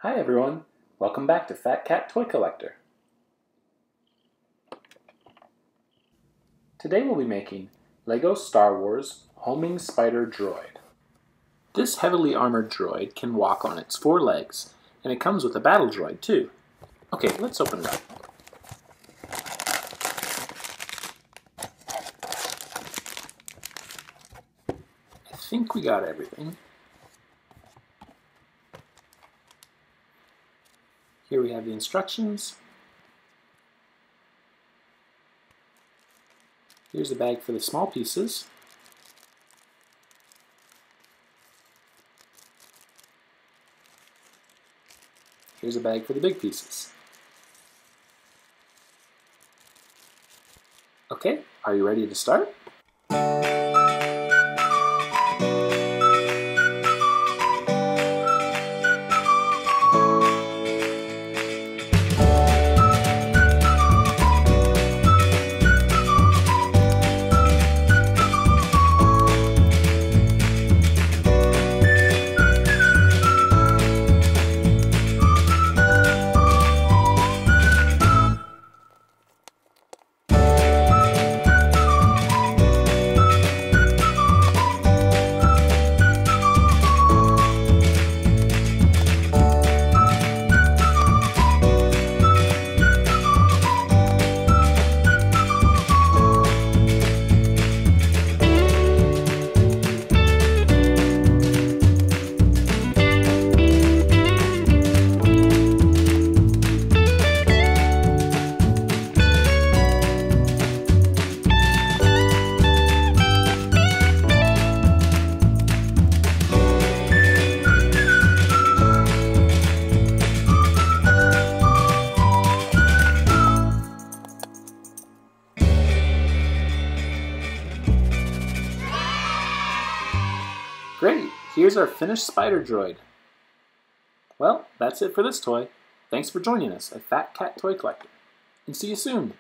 Hi everyone, welcome back to Fat Cat Toy Collector. Today we'll be making LEGO Star Wars Homing Spider Droid. This heavily armored droid can walk on its 4 legs, and it comes with a Battle Droid too. Okay, let's open it up. I think we got everything. Here we have the instructions. Here's a bag for the small pieces. Here's a bag for the big pieces. Okay, are you ready to start? Great! Here's our finished spider droid. Well, that's it for this toy. Thanks for joining us at Fat Cat Toy Collector, and see you soon!